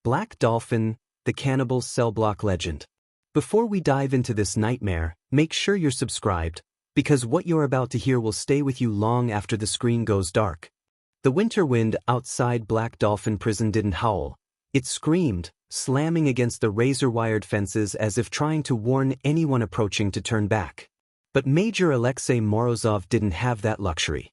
Black Dolphin, the Cannibal Cellblock legend. Before we dive into this nightmare, make sure you're subscribed, because what you're about to hear will stay with you long after the screen goes dark. The winter wind outside Black Dolphin Prison didn't howl. It screamed, slamming against the razor-wired fences as if trying to warn anyone approaching to turn back. But Major Alexei Morozov didn't have that luxury.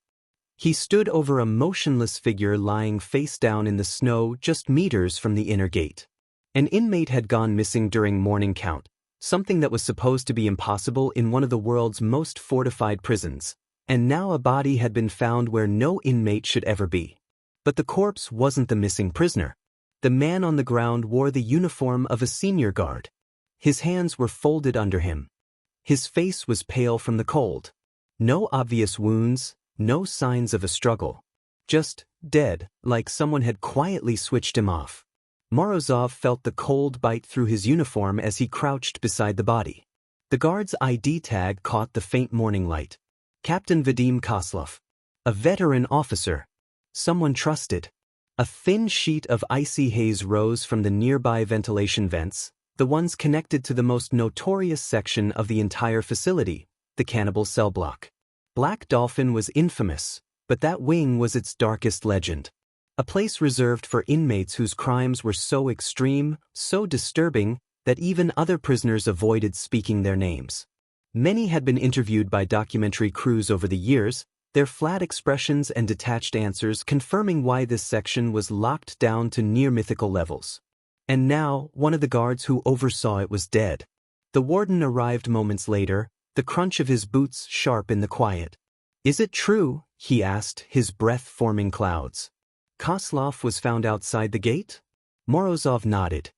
He stood over a motionless figure lying face down in the snow just meters from the inner gate. An inmate had gone missing during morning count, something that was supposed to be impossible in one of the world's most fortified prisons, and now a body had been found where no inmate should ever be. But the corpse wasn't the missing prisoner. The man on the ground wore the uniform of a senior guard. His hands were folded under him. His face was pale from the cold. No obvious wounds, no signs of a struggle. Just dead, like someone had quietly switched him off. Morozov felt the cold bite through his uniform as he crouched beside the body. The guard's ID tag caught the faint morning light. Captain Vadim Koslov. A veteran officer. Someone trusted. A thin sheet of icy haze rose from the nearby ventilation vents, the ones connected to the most notorious section of the entire facility, the Cannibal Cellblock. Black Dolphin was infamous, but that wing was its darkest legend. A place reserved for inmates whose crimes were so extreme, so disturbing, that even other prisoners avoided speaking their names. Many had been interviewed by documentary crews over the years, their flat expressions and detached answers confirming why this section was locked down to near-mythical levels. And now, one of the guards who oversaw it was dead. The warden arrived moments later, the crunch of his boots sharp in the quiet. "Is it true?" he asked, his breath forming clouds. "Koslov was found outside the gate?" Morozov nodded.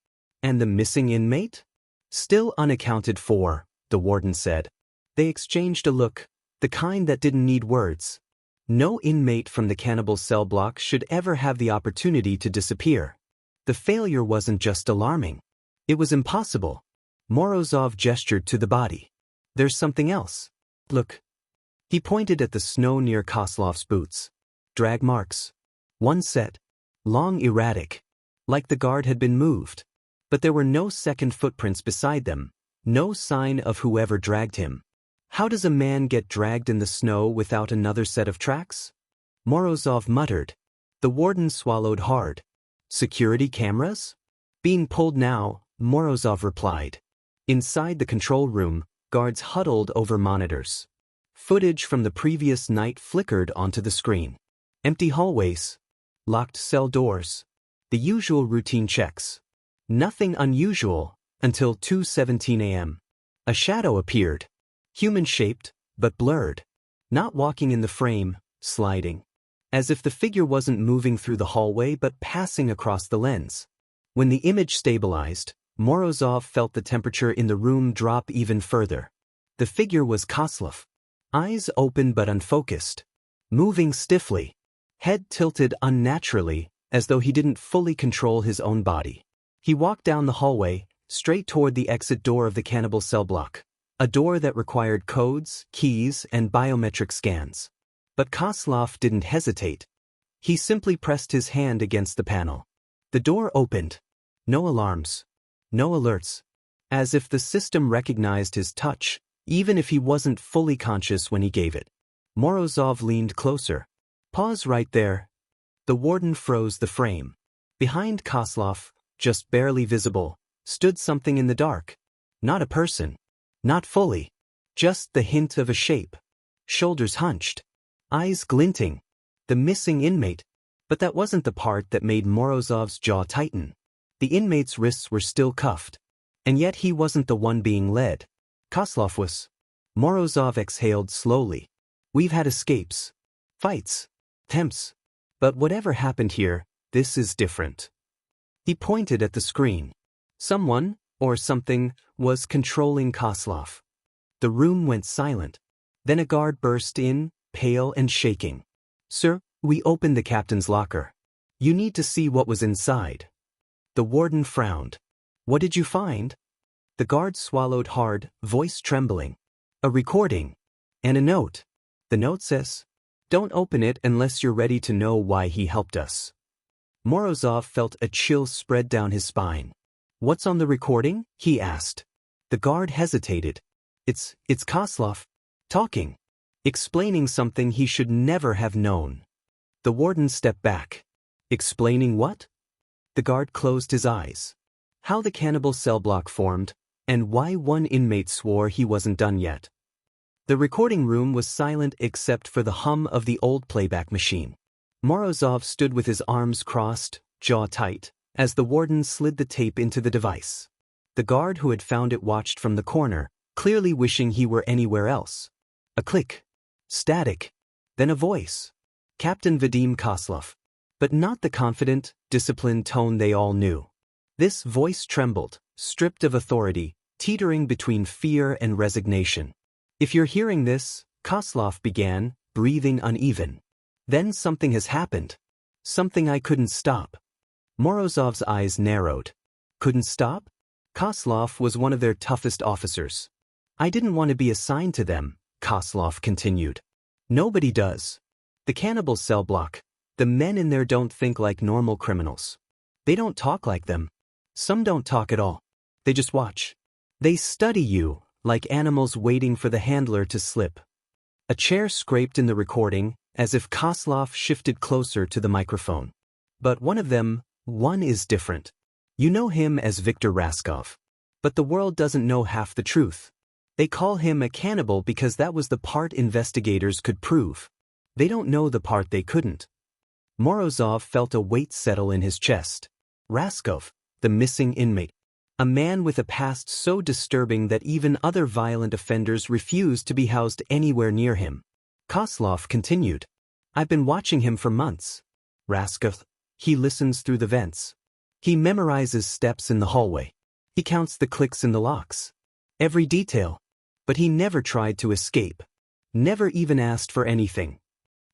"And the missing inmate?" "Still unaccounted for," the warden said. They exchanged a look, the kind that didn't need words. No inmate from the Cannibal Cellblock should ever have the opportunity to disappear. The failure wasn't just alarming. It was impossible. Morozov gestured to the body. "There's something else. Look." He pointed at the snow near Koslov's boots. Drag marks. One set. Long, erratic. Like the guard had been moved. But there were no second footprints beside them. No sign of whoever dragged him. How does a man get dragged in the snow without another set of tracks? Morozov muttered. The warden swallowed hard. "Security cameras?" "Being pulled now," Morozov replied. Inside the control room, guards huddled over monitors. Footage from the previous night flickered onto the screen. Empty hallways. Locked cell doors. The usual routine checks. Nothing unusual until 2:17 a.m. A shadow appeared. Human-shaped, but blurred. Not walking in the frame, sliding. As if the figure wasn't moving through the hallway but passing across the lens. When the image stabilized, Morozov felt the temperature in the room drop even further. The figure was Koslov. Eyes open but unfocused. Moving stiffly. Head tilted unnaturally, as though he didn't fully control his own body. He walked down the hallway, straight toward the exit door of the Cannibal Cellblock. A door that required codes, keys, and biometric scans. But Koslov didn't hesitate. He simply pressed his hand against the panel. The door opened. No alarms. No alerts. As if the system recognized his touch, even if he wasn't fully conscious when he gave it. Morozov leaned closer. "Pause right there." The warden froze the frame. Behind Koslov, just barely visible, stood something in the dark. Not a person. Not fully. Just the hint of a shape. Shoulders hunched. Eyes glinting. The missing inmate. But that wasn't the part that made Morozov's jaw tighten. The inmate's wrists were still cuffed. And yet he wasn't the one being led. Koslov was. Morozov exhaled slowly. "We've had escapes. Fights. Attempts. But whatever happened here, this is different." He pointed at the screen. Someone, or something, was controlling Koslov. The room went silent. Then a guard burst in, pale and shaking. "Sir, we opened the captain's locker. You need to see what was inside." The warden frowned. "What did you find?" The guard swallowed hard, voice trembling. "A recording. And a note. The note says, 'Don't open it unless you're ready to know why he helped us.'" Morozov felt a chill spread down his spine. "What's on the recording?" he asked. The guard hesitated. It's Koslov. Talking. Explaining something he should never have known. The warden stepped back. Explaining what? The guard closed his eyes. How the cannibal cell block formed, and why one inmate swore he wasn't done yet. The recording room was silent except for the hum of the old playback machine. Morozov stood with his arms crossed, jaw tight, as the warden slid the tape into the device. The guard who had found it watched from the corner, clearly wishing he were anywhere else. A click. Static. Then a voice. Captain Vadim Koslov. But not the confident, disciplined tone they all knew. This voice trembled, stripped of authority, teetering between fear and resignation. "If you're hearing this," Koslov began, breathing uneven. "Then something has happened. Something I couldn't stop." Morozov's eyes narrowed. Couldn't stop? Koslov was one of their toughest officers. "I didn't want to be assigned to them," Koslov continued. "Nobody does. The Cannibal Cellblock, the men in there don't think like normal criminals. They don't talk like them. Some don't talk at all. They just watch. They study you, like animals waiting for the handler to slip." A chair scraped in the recording, as if Koslov shifted closer to the microphone. "But one is different. You know him as Viktor Raskov. But the world doesn't know half the truth. They call him a cannibal because that was the part investigators could prove. They don't know the part they couldn't." Morozov felt a weight settle in his chest. Raskov, the missing inmate. A man with a past so disturbing that even other violent offenders refused to be housed anywhere near him. Koslov continued. "I've been watching him for months. Raskov, he listens through the vents. He memorizes steps in the hallway. He counts the clicks in the locks. Every detail. But he never tried to escape. Never even asked for anything."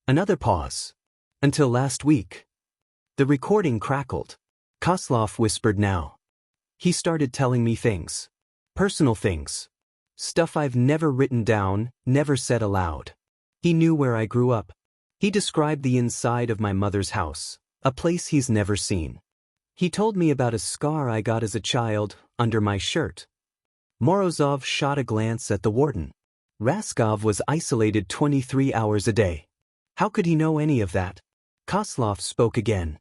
Another pause. "Until last week." The recording crackled. Koslov whispered now. "He started telling me things. Personal things. Stuff I've never written down, never said aloud. He knew where I grew up. He described the inside of my mother's house, a place he's never seen. He told me about a scar I got as a child, under my shirt." Morozov shot a glance at the warden. Raskov was isolated 23 hours a day. How could he know any of that? Koslov spoke again.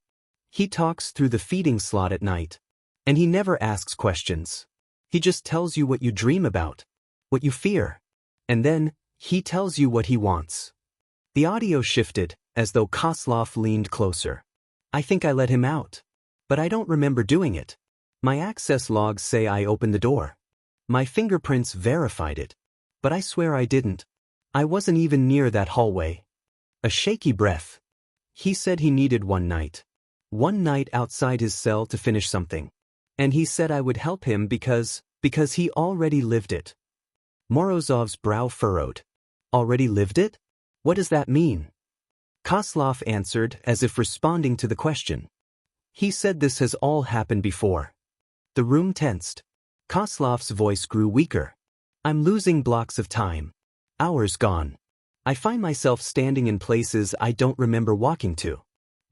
"He talks through the feeding slot at night. And he never asks questions. He just tells you what you dream about, what you fear. And then, he tells you what he wants." The audio shifted, as though Koslov leaned closer. "I think I let him out. But I don't remember doing it. My access logs say I opened the door. My fingerprints verified it. But I swear I didn't. I wasn't even near that hallway." A shaky breath. "He said he needed one night. One night outside his cell to finish something. And he said I would help him because he already lived it." Morozov's brow furrowed. "Already lived it? What does that mean?" Koslov answered as if responding to the question. "He said this has all happened before." The room tensed. Koslov's voice grew weaker. "I'm losing blocks of time. Hours gone. I find myself standing in places I don't remember walking to.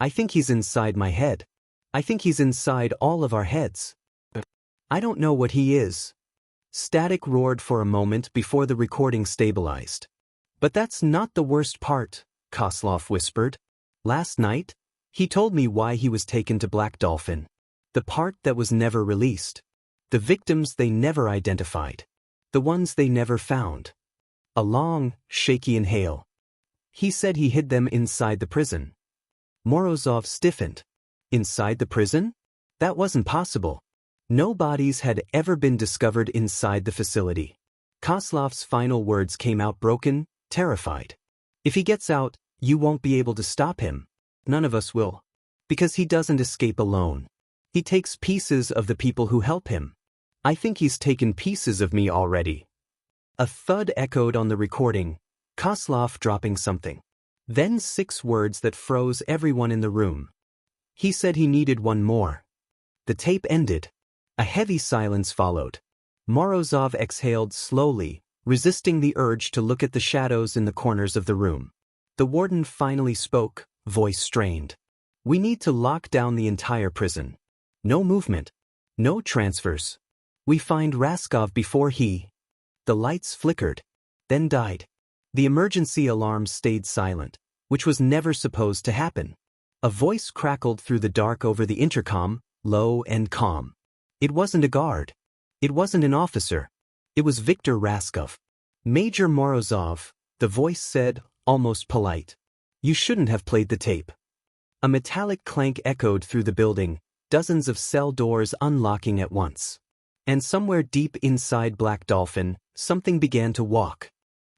I think he's inside my head. I think he's inside all of our heads. I don't know what he is." Static roared for a moment before the recording stabilized. "But that's not the worst part," Koslov whispered. "Last night, he told me why he was taken to Black Dolphin. The part that was never released. The victims they never identified. The ones they never found." A long, shaky inhale. "He said he hid them inside the prison." Morozov stiffened. Inside the prison? That wasn't possible. No bodies had ever been discovered inside the facility. Koslov's final words came out broken, terrified. "If he gets out, you won't be able to stop him. None of us will. Because he doesn't escape alone. He takes pieces of the people who help him. I think he's taken pieces of me already." A thud echoed on the recording, Koslov dropping something. Then 6 words that froze everyone in the room. "He said he needed one more." The tape ended. A heavy silence followed. Morozov exhaled slowly, resisting the urge to look at the shadows in the corners of the room. The warden finally spoke, voice strained. We need to lock down the entire prison. No movement. No transfers. We find Raskov before he... The lights flickered, then died. The emergency alarm stayed silent, which was never supposed to happen. A voice crackled through the dark over the intercom, low and calm. It wasn't a guard. It wasn't an officer. It was Viktor Raskov. Major Morozov, the voice said, almost polite. You shouldn't have played the tape. A metallic clank echoed through the building, dozens of cell doors unlocking at once. And somewhere deep inside Black Dolphin, something began to walk.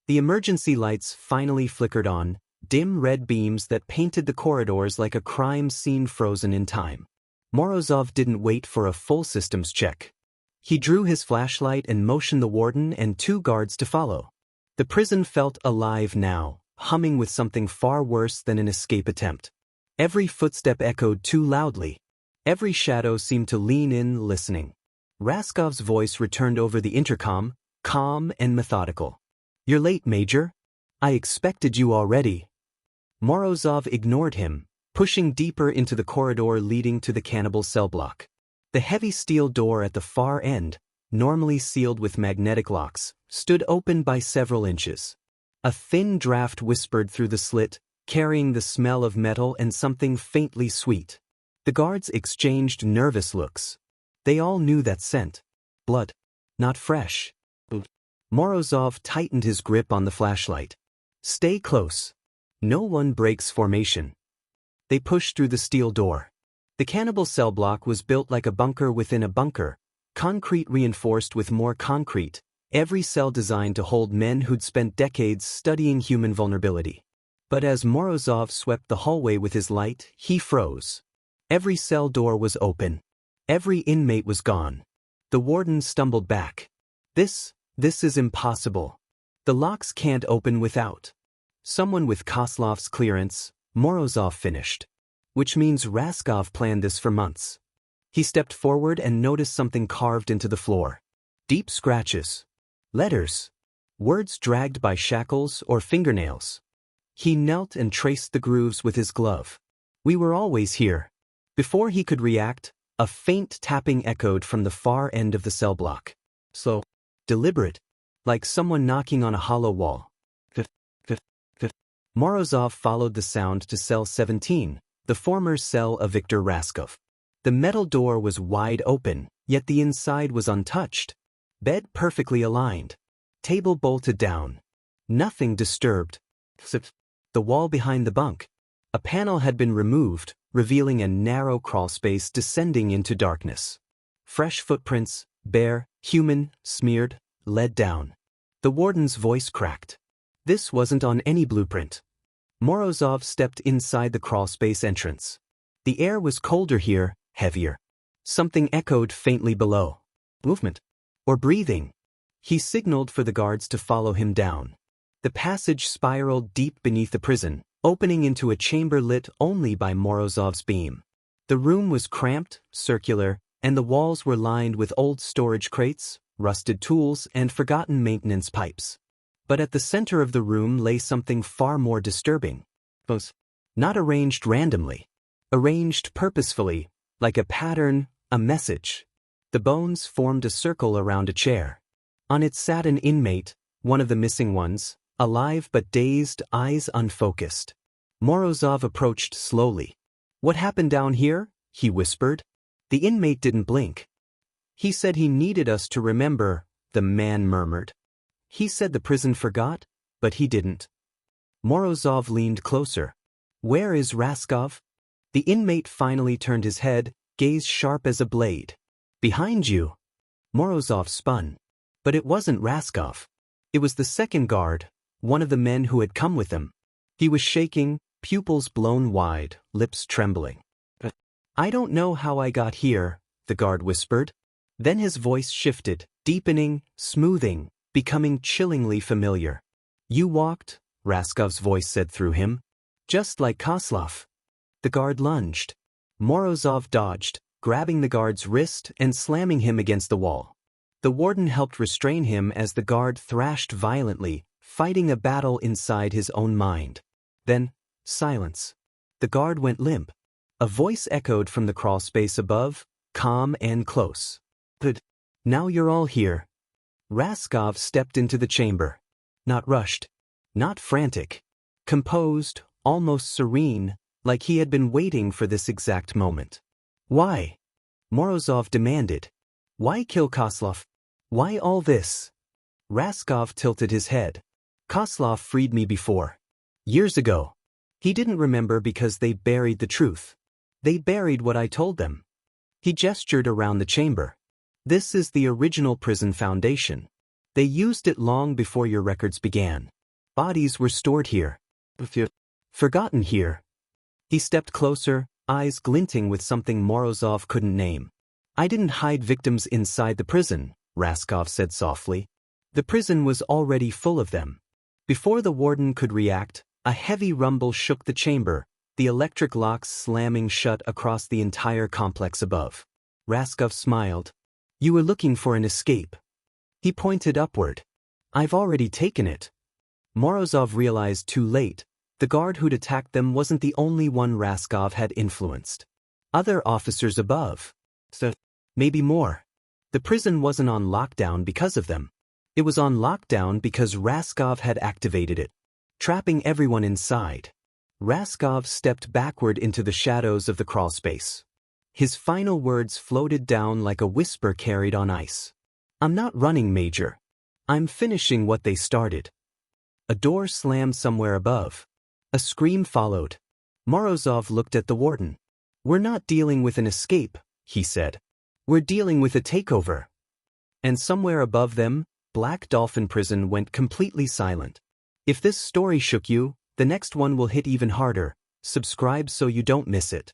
The emergency lights finally flickered on, dim red beams that painted the corridors like a crime scene frozen in time. Morozov didn't wait for a full systems check. He drew his flashlight and motioned the warden and 2 guards to follow. The prison felt alive now, humming with something far worse than an escape attempt. Every footstep echoed too loudly. Every shadow seemed to lean in, listening. Raskov's voice returned over the intercom, calm and methodical. You're late, Major. I expected you already. Morozov ignored him, pushing deeper into the corridor leading to the Cannibal Cellblock. The heavy steel door at the far end, normally sealed with magnetic locks, stood open by several inches. A thin draft whispered through the slit, carrying the smell of metal and something faintly sweet. The guards exchanged nervous looks. They all knew that scent. Blood. Not fresh. Morozov tightened his grip on the flashlight. Stay close. No one breaks formation. They pushed through the steel door. The Cannibal Cellblock was built like a bunker within a bunker, concrete reinforced with more concrete, every cell designed to hold men who'd spent decades studying human vulnerability. But as Morozov swept the hallway with his light, he froze. Every cell door was open. Every inmate was gone. The warden stumbled back. This is impossible. The locks can't open without someone with Koslov's clearance, Morozov finished. Which means Raskov planned this for months. He stepped forward and noticed something carved into the floor. Deep scratches. Letters. Words dragged by shackles or fingernails. He knelt and traced the grooves with his glove. We were always here. Before he could react, a faint tapping echoed from the far end of the cell block. Slow. Deliberate. Like someone knocking on a hollow wall. Morozov followed the sound to cell 17, the former cell of Viktor Raskov. The metal door was wide open, yet the inside was untouched. Bed perfectly aligned. Table bolted down. Nothing disturbed. The wall behind the bunk. A panel had been removed, revealing a narrow crawlspace descending into darkness. Fresh footprints, bare, human, smeared, led down. The warden's voice cracked. This wasn't on any blueprint. Morozov stepped inside the crawlspace entrance. The air was colder here, heavier. Something echoed faintly below. Movement. Or breathing. He signaled for the guards to follow him down. The passage spiraled deep beneath the prison, opening into a chamber lit only by Morozov's beam. The room was cramped, circular, and the walls were lined with old storage crates, rusted tools, and forgotten maintenance pipes. But at the center of the room lay something far more disturbing. Bones. Not arranged randomly. Arranged purposefully, like a pattern, a message. The bones formed a circle around a chair. On it sat an inmate, one of the missing ones, alive but dazed, eyes unfocused. Morozov approached slowly. What happened down here? He whispered. The inmate didn't blink. He said he needed us to remember, the man murmured. He said the prison forgot, but he didn't. Morozov leaned closer. Where is Raskov? The inmate finally turned his head, gaze sharp as a blade. Behind you. Morozov spun. But it wasn't Raskov. It was the second guard, one of the men who had come with him. He was shaking, pupils blown wide, lips trembling. I don't know how I got here, the guard whispered. Then his voice shifted, deepening, smoothing, becoming chillingly familiar. You walked, Raskov's voice said through him. Just like Koslov. The guard lunged. Morozov dodged, grabbing the guard's wrist and slamming him against the wall. The warden helped restrain him as the guard thrashed violently, fighting a battle inside his own mind. Then, silence. The guard went limp. A voice echoed from the crawlspace above, calm and close. Good. Now you're all here. Raskov stepped into the chamber. Not rushed. Not frantic. Composed, almost serene, like he had been waiting for this exact moment. Why? Morozov demanded. Why kill Koslov? Why all this? Raskov tilted his head. Koslov freed me before. Years ago. He didn't remember because they buried the truth. They buried what I told them. He gestured around the chamber. This is the original prison foundation. They used it long before your records began. Bodies were stored here. Forgotten here. He stepped closer, eyes glinting with something Morozov couldn't name. I didn't hide victims inside the prison, Raskov said softly. The prison was already full of them. Before the warden could react, a heavy rumble shook the chamber, the electric locks slamming shut across the entire complex above. Raskov smiled. You were looking for an escape. He pointed upward. I've already taken it. Morozov realized too late, the guard who'd attacked them wasn't the only one Raskov had influenced. Other officers above. So, maybe more. The prison wasn't on lockdown because of them. It was on lockdown because Raskov had activated it, trapping everyone inside. Raskov stepped backward into the shadows of the crawlspace. His final words floated down like a whisper carried on ice. I'm not running, Major. I'm finishing what they started. A door slammed somewhere above. A scream followed. Morozov looked at the warden. We're not dealing with an escape, he said. We're dealing with a takeover. And somewhere above them, Black Dolphin Prison went completely silent. If this story shook you, the next one will hit even harder. Subscribe so you don't miss it.